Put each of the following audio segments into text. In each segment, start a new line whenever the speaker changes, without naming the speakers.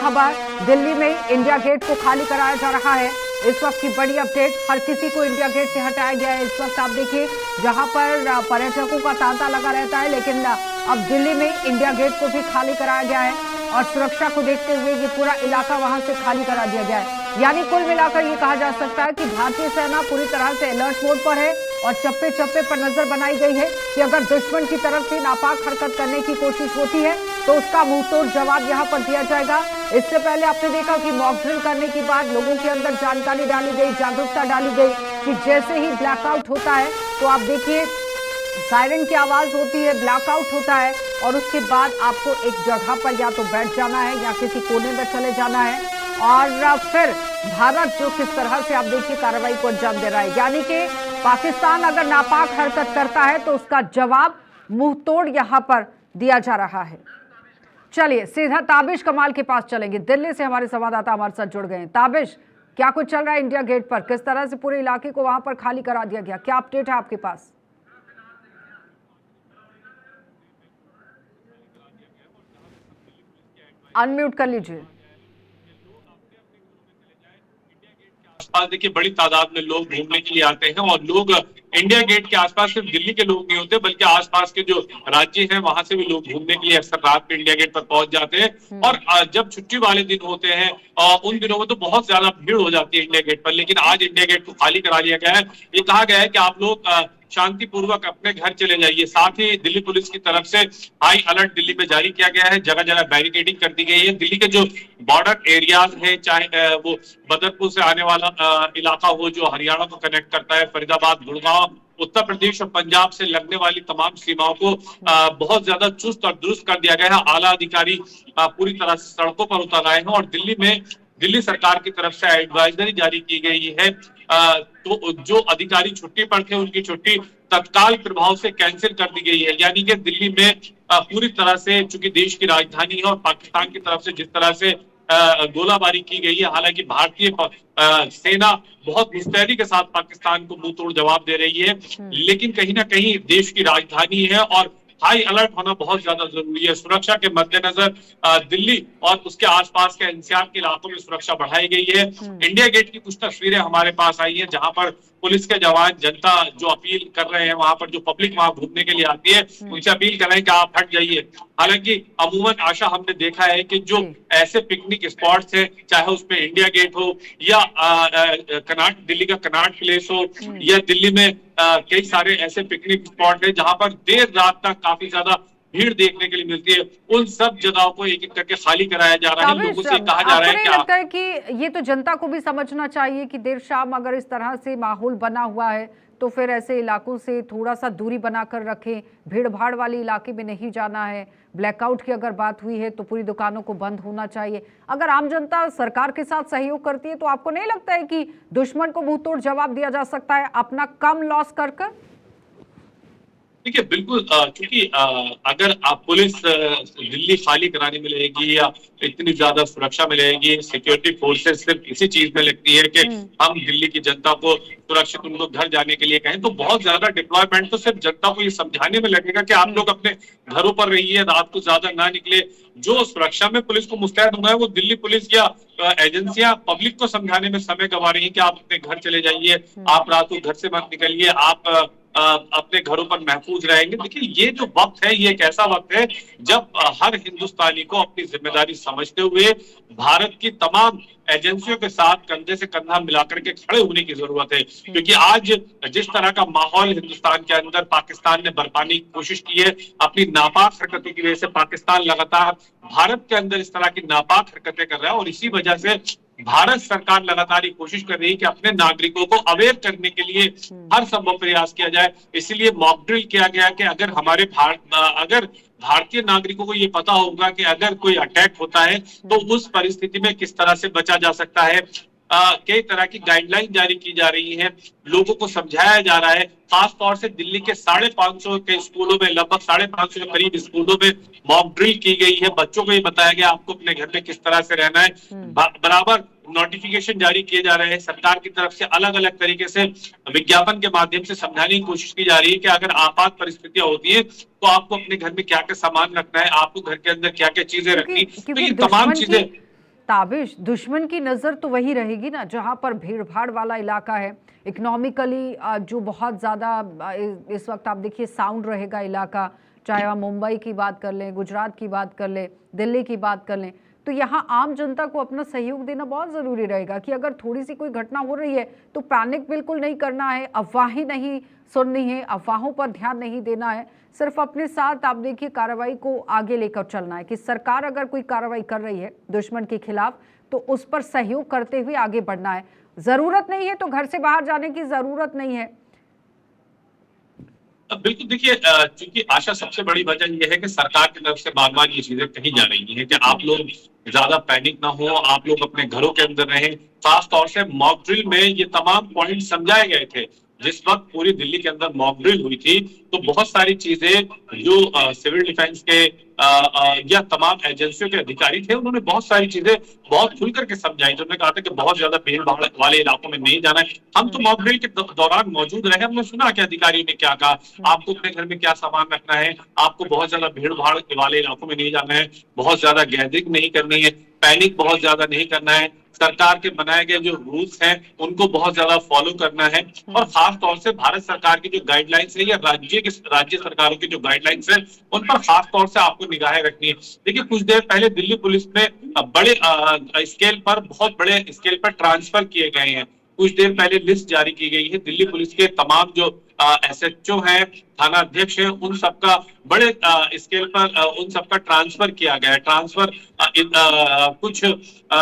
खबर दिल्ली में India gate को खाली कराया जा रहा है। इस वक्त की बड़ी अपडेट, हर किसी को इंडिया गेट से हटाया गया है। इस वक्त आप देखिए जहां पर पर्यटकों का तांता लगा रहता है, लेकिन अब दिल्ली में इंडिया गेट को भी खाली कराया गया है और सुरक्षा को देखते हुए ये पूरा इलाका वहां से खाली करा दिया गया है। यानी कुल मिलाकर ये कहा जा सकता है कि भारतीय सेना पूरी तरह से अलर्ट मोड पर है और चप्पे चप्पे पर नजर बनाई गई है कि अगर दुश्मन की तरफ से नापाक हरकत करने की कोशिश होती है तो उसका मुंहतोड़ जवाब यहां पर दिया जाएगा। इससे पहले आपने देखा कि मॉक ड्रिल करने के बाद लोगों के अंदर जानकारी डाली गई, जागरूकता डाली गई कि जैसे ही ब्लैकआउट होता है तो आप देखिए सायरन की आवाज होती है, ब्लैकआउट होता है और उसके बाद आपको एक जगह पर या तो बैठ जाना है या किसी कोने में चले जाना है और फिर भारत जो किस तरह से आप देखिए कार्रवाई को अंजाम दे रहा है। यानी कि पाकिस्तान अगर नापाक हरकत करता है तो उसका जवाब मुंहतोड़ यहां पर दिया जा रहा है। चलिए सीधा ताबिश कमाल के पास चलेंगे। दिल्ली से हमारे संवाददाता हमारे साथ जुड़ गए हैं। ताबिश, क्या कुछ चल रहा है इंडिया गेट पर? किस तरह से पूरे इलाके को वहां पर खाली करा दिया गया? क्या अपडेट है आपके पास? अनम्यूट कर लीजिए।
आसपास देखिए बड़ी तादाद में लोग घूमने के लिए आते हैं और लोग इंडिया गेट के आसपास सिर्फ दिल्ली के लोग नहीं होते बल्कि आसपास के जो राज्य हैं वहां से भी लोग घूमने के लिए अक्सर रात में इंडिया गेट पर पहुंच जाते हैं। और जब छुट्टी वाले दिन होते हैं उन दिनों में तो बहुत ज्यादा भीड़ हो जाती है इंडिया गेट पर, लेकिन आज इंडिया गेट को खाली करा लिया गया है। ये कहा गया है कि आप लोग शांतिपूर्वक अपने घर चले जाइए। साथ ही दिल्ली पुलिस की तरफ से हाई अलर्ट दिल्ली में जारी किया गया है, जगह जगह बैरिकेडिंग कर दी गई है। दिल्ली के जो बॉर्डर एरियाज हैं, चाहे वो बदरपुर से आने वाला इलाका हो जो हरियाणा को कनेक्ट करता है, फरीदाबाद, गुड़गांव, उत्तर प्रदेश और पंजाब से लगने वाली तमाम सीमाओं को बहुत ज्यादा चुस्त और दुरुस्त कर दिया गया है। आला अधिकारी पूरी तरह से सड़कों पर उतर आए हैं और दिल्ली में दिल्ली सरकार की तरफ से एडवाइजरी जारी की गई है। तो जो अधिकारी छुट्टी पर थे उनकी छुट्टी तत्काल प्रभाव से कैंसिल कर दी गई है। यानी कि दिल्ली में पूरी तरह से, चूंकि देश की राजधानी है और पाकिस्तान की तरफ से जिस तरह से गोलाबारी की गई है, हालांकि भारतीय सेना बहुत मुस्तैदी के साथ पाकिस्तान को मुंहतोड़ जवाब दे रही है, लेकिन कहीं ना कहीं देश की राजधानी है और हाई अलर्ट होना बहुत ज्यादा जरूरी है। सुरक्षा के मद्देनजर दिल्ली और उसके आसपास के एनसीआर के इलाकों में सुरक्षा बढ़ाई गई है। इंडिया गेट की कुछ तस्वीरें हमारे पास आई हैं जहां पर पुलिस के जवान जनता जो अपील कर रहे हैं, वहां पर जो पब्लिक वहां घूमने के लिए आती है उनसे अपील कर रहे हैं कि आप हट जाइए। हालांकि अमूमन आशा हमने देखा है कि जो ऐसे पिकनिक स्पॉट्स हैं, चाहे उसमें इंडिया गेट हो या कनाट दिल्ली का कनाट प्लेस हो या दिल्ली में कई सारे ऐसे पिकनिक स्पॉट हैं जहां पर देर रात तक काफी ज्यादा भीड़ देखने के लिए मिलती है, उन सब जगहों को एक एक करके खाली कराया जा रहा है। लोगों से कहा जा रहा है
कि लगता है कि ये तो जनता को भी समझना चाहिए कि देर शाम अगर इस तरह से माहौल बना हुआ है तो फिर ऐसे इलाकों से थोड़ा सा दूरी बनाकर रखें, भीड़ भाड़ वाले इलाके में नहीं जाना है। ब्लैकआउट की अगर बात हुई है तो पूरी दुकानों को बंद होना चाहिए। अगर आम जनता सरकार के साथ सहयोग करती है तो आपको नहीं लगता है कि दुश्मन को मुंहतोड़ जवाब दिया जा सकता है अपना कम लॉस कर?
देखिए बिल्कुल, क्योंकि अगर आप पुलिस दिल्ली खाली कराने में लगेगी या इतनी ज्यादा सुरक्षा में लगेगी, सिक्योरिटी फोर्सेस सिर्फ इसी चीज में लगती है कि हम दिल्ली की जनता को सुरक्षित उनको घर जाने के लिए कहें, तो बहुत ज्यादा डिप्लॉयमेंट तो सिर्फ जनता को ये समझाने में लगेगा कि आप लोग अपने घरों पर रहिए, रात को ज्यादा ना निकले। जो सुरक्षा में पुलिस को मुस्तैद होना है वो दिल्ली पुलिस या एजेंसियां पब्लिक को समझाने में समय गंवा रही है कि आप अपने घर चले जाइए, आप रात को घर से मत निकलिए, आप अपने घरों पर महफूज रहेंगे। देखिए ये जो वक्त है ये एक ऐसा वक्त है जब हर हिंदुस्तानी को अपनी जिम्मेदारी समझते हुए भारत की तमाम एजेंसियों के साथ कंधे से कंधा मिलाकर के खड़े होने की जरूरत है। क्योंकि आज जिस तरह का माहौल हिंदुस्तान के अंदर पाकिस्तान ने बरपाने की कोशिश की है, अपनी नापाक हरकतों की वजह से पाकिस्तान लगातार भारत के अंदर इस तरह की नापाक हरकतें कर रहा है और इसी वजह से भारत सरकार लगातार कोशिश कर रही है कि अपने नागरिकों को अवेयर करने के लिए हर संभव प्रयास किया जाए। इसीलिए मॉक ड्रिल किया गया कि अगर भारतीय नागरिकों को ये पता होगा कि अगर कोई अटैक होता है तो उस परिस्थिति में किस तरह से बचा जा सकता है। कई तरह की गाइडलाइन जारी की जा रही है, लोगों को समझाया जा रहा है। खास तौर से दिल्ली के 550 के स्कूलों में, लगभग 550 के करीब स्कूलों में मॉक ड्रिल की गई है। बच्चों को ये बताया गया आपको अपने घर में किस तरह से रहना है। बराबर नोटिफिकेशन जारी किए जा रहे हैं, सरकार की तरफ से अलग अलग तरीके से विज्ञापन के माध्यम से समझाने की कोशिश की जा रही है कि अगर आपात परिस्थितियां होती है तो आपको अपने घर में क्या क्या सामान रखना है, आपको घर के अंदर क्या क्या चीजें रखनी, तो ये तमाम चीजें
ताबिश, दुश्मन की नज़र तो वही रहेगी ना जहां पर भीड़ भाड़ वाला इलाका है, इकोनॉमिकली जो बहुत ज़्यादा इस वक्त आप देखिए साउंड रहेगा इलाका, चाहे आप मुंबई की बात कर लें, गुजरात की बात कर लें, दिल्ली की बात कर लें, तो यहाँ आम जनता को अपना सहयोग देना बहुत ज़रूरी रहेगा कि अगर थोड़ी सी कोई घटना हो रही है तो पैनिक बिल्कुल नहीं करना है, अफवाहें नहीं सुननी है, अफवाहों पर ध्यान नहीं देना है, सिर्फ अपने साथ आप देखिए कार्रवाई को आगे लेकर चलना है कि सरकार अगर कोई कार्रवाई कर रही है दुश्मन के खिलाफ तो उस पर सहयोग करते हुए आगे बढ़ना है। ज़रूरत नहीं है तो घर से बाहर जाने की ज़रूरत नहीं है।
बिल्कुल, देखिए चूंकि आशा सबसे बड़ी वजह यह है कि सरकार की तरफ से बार बार ये चीजें कही जा रही हैं कि आप लोग ज्यादा पैनिक ना हो, आप लोग अपने घरों के अंदर रहें। खास तौर से मॉक ड्रिल में ये तमाम पॉइंट समझाए गए थे। जिस वक्त पूरी दिल्ली के अंदर मॉक ड्रिल हुई थी तो बहुत सारी चीजें जो सिविल डिफेंस के या तमाम एजेंसियों के अधिकारी थे उन्होंने बहुत सारी चीजें बहुत खुल करके समझाई। उन्होंने कहा था कि बहुत ज्यादा भीड़ भाड़ वाले इलाकों में नहीं जाना है। हम तो मॉक ड्रिल के दौरान मौजूद रहे, हमने सुना कि अधिकारियों ने क्या कहा, आपको अपने घर में क्या सामान रखना है, आपको बहुत ज्यादा भीड़ भाड़ वाले इलाकों में नहीं जाना है, बहुत ज्यादा गैदरिंग नहीं करनी है, पैनिक बहुत ज्यादा नहीं करना है, सरकार के बनाए गए जो रूल्स हैं उनको बहुत ज्यादा फॉलो करना है। और खास तौर से भारत सरकार की जो गाइडलाइंस है या राज्य सरकारों की जो गाइडलाइंस है उन पर खास तौर से आपको निगाहें रखनी है। देखिए कुछ देर पहले दिल्ली पुलिस में बड़े स्केल पर, बहुत बड़े स्केल पर ट्रांसफर किए गए हैं। कुछ देर पहले लिस्ट जारी की गई है दिल्ली पुलिस के तमाम जो एसएचओ हैं, थाना अध्यक्ष हैं, उन सबका बड़े स्केल पर उन सबका ट्रांसफर किया गया है। ट्रांसफर कुछ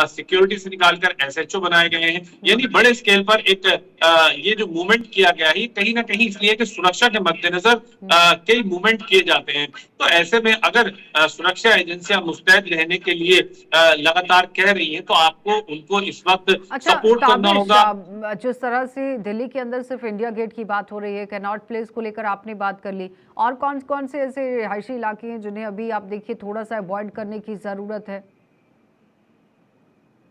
सिक्योरिटी से निकालकर एसएचओ बनाए गए हैं। यानी बड़े स्केल पर एक ये जो मूवमेंट किया गया है कहीं ना कहीं इसलिए कि सुरक्षा के मद्देनजर कई मूवमेंट किए जाते हैं। तो ऐसे में अगर सुरक्षा एजेंसियां मुस्तैद रहने के लिए लगातार कह रही हैं तो आपको उनको इस वक्त सपोर्ट करना होगा।
जिस तरह से दिल्ली के अंदर सिर्फ इंडिया गेट की बात हो रही है, कैनॉट प्लेस को लेकर आपने बात कर ली, और कौन कौन से ऐसे रिहायशी इलाके हैं जिन्हें अभी आप देखिए थोड़ा सा अवॉइड करने की जरूरत है?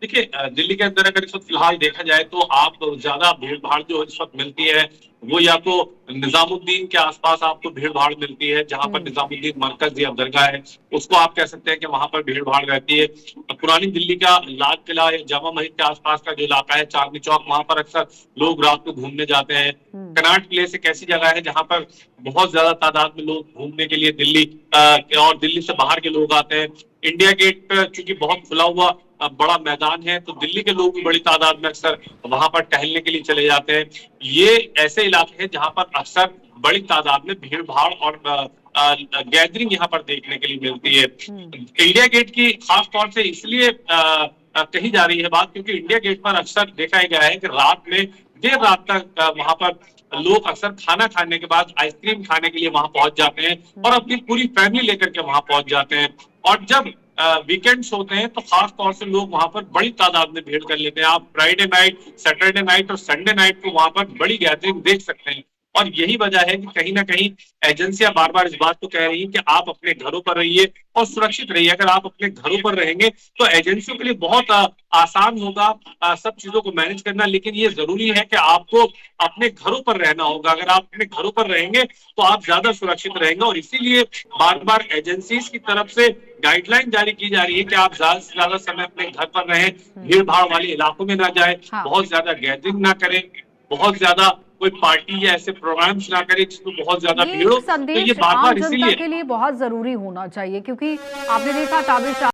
देखिए दिल्ली के अंदर अगर इस वक्त फिलहाल देखा जाए तो आप ज्यादा भीड़ भाड़ जो इस वक्त मिलती है वो या तो निजामुद्दीन के आसपास आपको भीड़ भाड़ मिलती है, जहां पर निजामुद्दीन मरकज या दरगाह है उसको आप कह सकते हैं कि वहां पर भीड़ भाड़ रहती है। पुरानी दिल्ली का लाल किला या जामा मस्जिद के आसपास का जो इलाका है, चांदनी चौक, वहां पर अक्सर लोग रात को घूमने जाते हैं। कनॉट प्लेस एक ऐसी जगह है जहां पर बहुत ज्यादा तादाद में लोग घूमने के लिए दिल्ली और दिल्ली से बाहर के लोग आते हैं। इंडिया गेट चूंकि बहुत खुला हुआ बड़ा मैदान है तो दिल्ली के लोग भी बड़ी तादाद में अक्सर वहां पर टहलने के लिए चले जाते हैं। ये ऐसे इलाके हैं जहां पर अक्सर बड़ी तादाद में भीड़ भाड़ और गैदरिंग यहाँ पर देखने के लिए मिलती है। इंडिया गेट की खास तौर से इसलिए कही जा रही है बात क्योंकि इंडिया गेट पर अक्सर देखा गया है कि रात में देर रात तक वहां पर लोग अक्सर खाना खाने के बाद आइसक्रीम खाने के लिए वहां पहुंच जाते हैं और अपनी पूरी फैमिली लेकर के वहां पहुंच जाते हैं। और जब वीकेंड्स होते हैं तो खास तौर से लोग वहां पर बड़ी तादाद में भीड़ कर लेते हैं। आप फ्राइडे नाइट, सैटरडे नाइट और संडे नाइट को वहां पर बड़ी गैदरिंग देख सकते हैं। और यही वजह है कि कहीं ना कहीं एजेंसियां बार बार इस बात को कह रही हैं कि आप अपने घरों पर रहिए और सुरक्षित रहिए। अगर आप अपने घरों पर रहेंगे तो एजेंसियों के लिए बहुत आसान होगा सब चीजों को मैनेज करना, लेकिन ये जरूरी है कि आपको अपने घरों पर रहना होगा। अगर आप अपने घरों पर रहेंगे तो आप ज्यादा सुरक्षित रहेंगे और इसीलिए बार बार एजेंसीज की तरफ से गाइडलाइन जारी की जा रही है कि आप ज्यादा से ज्यादा समय अपने घर पर रहें, भीड़ भाड़ वाले इलाकों में ना जाए, बहुत ज्यादा गैदरिंग ना करें, बहुत ज्यादा कोई पार्टी या ऐसे प्रोग्राम्स ना करें जिसमें बहुत ज्यादा भीड़ हो। तो ये बार बार इसीलिए
के लिए बहुत जरूरी होना चाहिए क्योंकि आपने देखा ताबिश